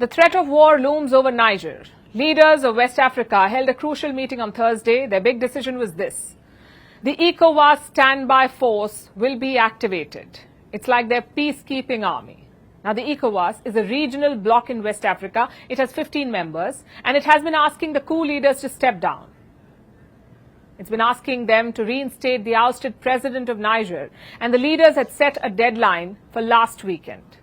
The threat of war looms over Niger. Leaders of West Africa held a crucial meeting on Thursday. Their big decision was this: the ECOWAS standby force will be activated. It's like their peacekeeping army. Now, the ECOWAS is a regional bloc in West Africa. It has 15 members, and it has been asking the coup leaders to step down. It's been asking them to reinstate the ousted president of Niger, and the leaders had set a deadline for last weekend.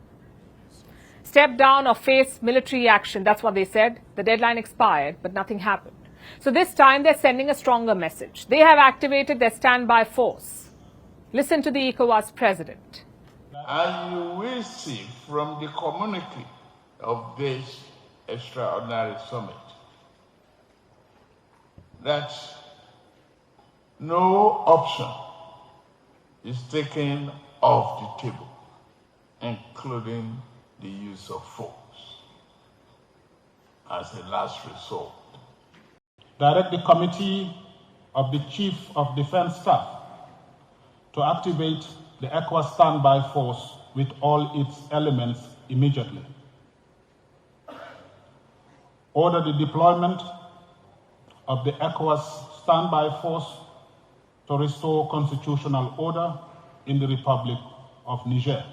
Step down or face military action, that's what they said. The deadline expired, but nothing happened. So this time they're sending a stronger message. They have activated their standby force. Listen to the ECOWAS president. And you will see from the communique of this extraordinary summit that no option is taken off the table, including the use of force as a last resort. Direct the Committee of the Chief of Defense Staff to activate the ECOWAS standby force with all its elements immediately. Order the deployment of the ECOWAS standby force to restore constitutional order in the Republic of Niger.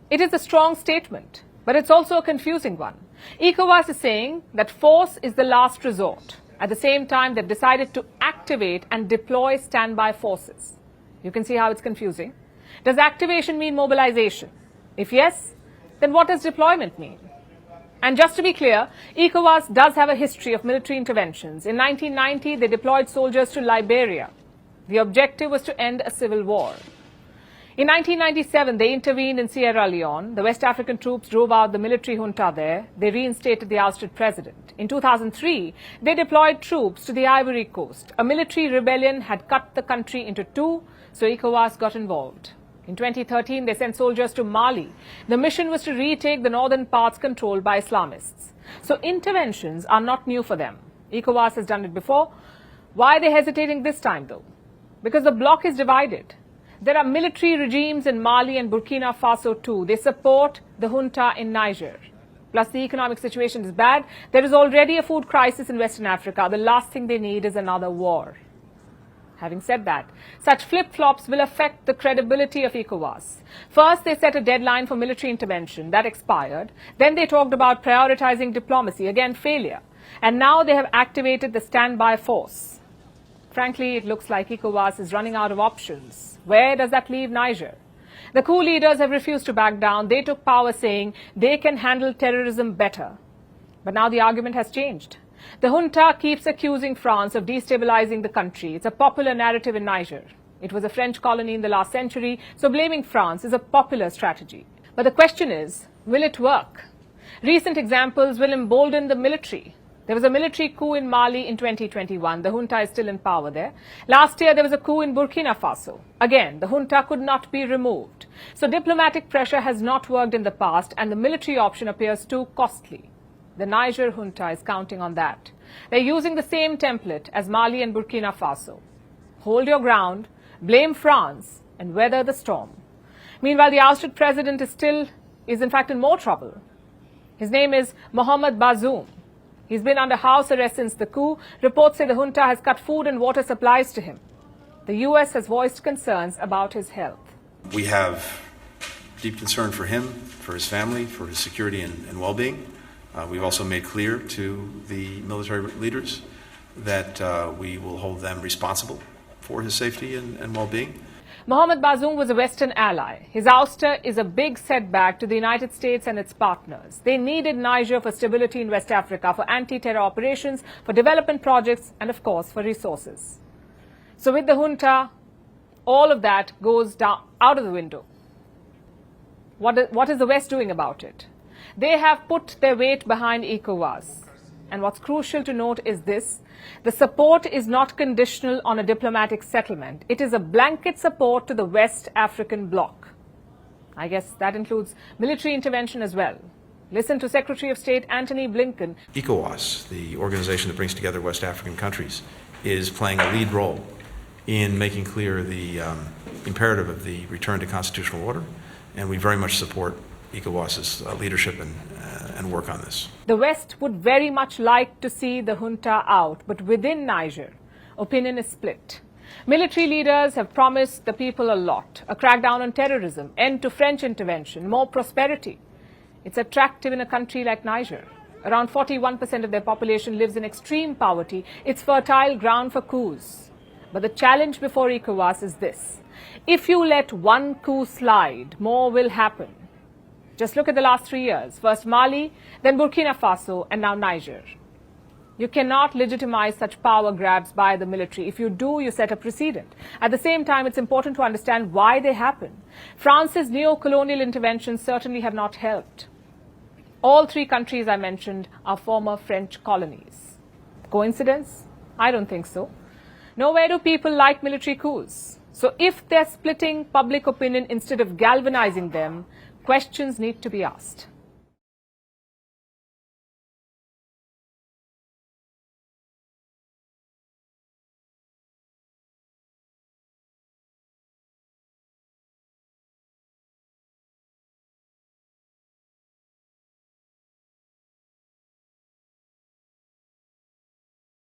It is a strong statement, but it's also a confusing one. ECOWAS is saying that force is the last resort. At the same time, they've decided to activate and deploy standby forces. You can see how it's confusing. Does activation mean mobilization? If yes, then what does deployment mean? And just to be clear, ECOWAS does have a history of military interventions. In 1990, they deployed soldiers to Liberia. The objective was to end a civil war. In 1997, they intervened in Sierra Leone. The West African troops drove out the military junta there. They reinstated the ousted president. In 2003, they deployed troops to the Ivory Coast. A military rebellion had cut the country into two, so ECOWAS got involved. In 2013, they sent soldiers to Mali. The mission was to retake the northern parts controlled by Islamists. So interventions are not new for them. ECOWAS has done it before. Why are they hesitating this time, though? Because the bloc is divided. There are military regimes in Mali and Burkina Faso too. They support the junta in Niger. Plus, the economic situation is bad. There is already a food crisis in Western Africa. The last thing they need is another war. Having said that, such flip-flops will affect the credibility of ECOWAS. First, they set a deadline for military intervention. That expired. Then they talked about prioritizing diplomacy. Again, failure. And now they have activated the standby force. Frankly, it looks like ECOWAS is running out of options. Where does that leave Niger? The coup leaders have refused to back down. They took power saying they can handle terrorism better. But now the argument has changed. The junta keeps accusing France of destabilizing the country. It's a popular narrative in Niger. It was a French colony in the last century, so blaming France is a popular strategy. But the question is, will it work? Recent examples will embolden the military. There was a military coup in Mali in 2021. The junta is still in power there. Last year, there was a coup in Burkina Faso. Again, the junta could not be removed. So diplomatic pressure has not worked in the past, and the military option appears too costly. The Niger junta is counting on that. They're using the same template as Mali and Burkina Faso. Hold your ground, blame France, and weather the storm. Meanwhile, the ousted president is in fact in more trouble. His name is Mohamed Bazoum. He's been under house arrest since the coup. Reports say the junta has cut food and water supplies to him. The U.S. has voiced concerns about his health. We have deep concern for him, for his family, for his security and well-being. We've also made clear to the military leaders that we will hold them responsible for his safety and well-being. Mohamed Bazoum was a Western ally. His ouster is a big setback to the United States and its partners. They needed Niger for stability in West Africa, for anti-terror operations, for development projects, and of course for resources. So with the junta, all of that goes out of the window. What is the West doing about it? They have put their weight behind ECOWAS. And what's crucial to note is this: the support is not conditional on a diplomatic settlement. It is a blanket support to the West African bloc. I guess that includes military intervention as well. Listen to Secretary of State Antony Blinken. ECOWAS, the organization that brings together West African countries, is playing a lead role in making clear the imperative of the return to constitutional order, and we very much support ECOWAS's leadership and work on this. The West would very much like to see the junta out, but within Niger, opinion is split. Military leaders have promised the people a lot: a crackdown on terrorism, end to French intervention, more prosperity. It's attractive in a country like Niger. Around 41% of their population lives in extreme poverty. It's fertile ground for coups. But the challenge before ECOWAS is this: if you let one coup slide, more will happen. Just look at the last 3 years. First Mali, then Burkina Faso, and now Niger. You cannot legitimize such power grabs by the military. If you do, you set a precedent. At the same time, it's important to understand why they happen. France's neo-colonial interventions certainly have not helped. All 3 countries I mentioned are former French colonies. Coincidence? I don't think so. Nowhere do people like military coups. So if they're splitting public opinion instead of galvanizing them, questions need to be asked.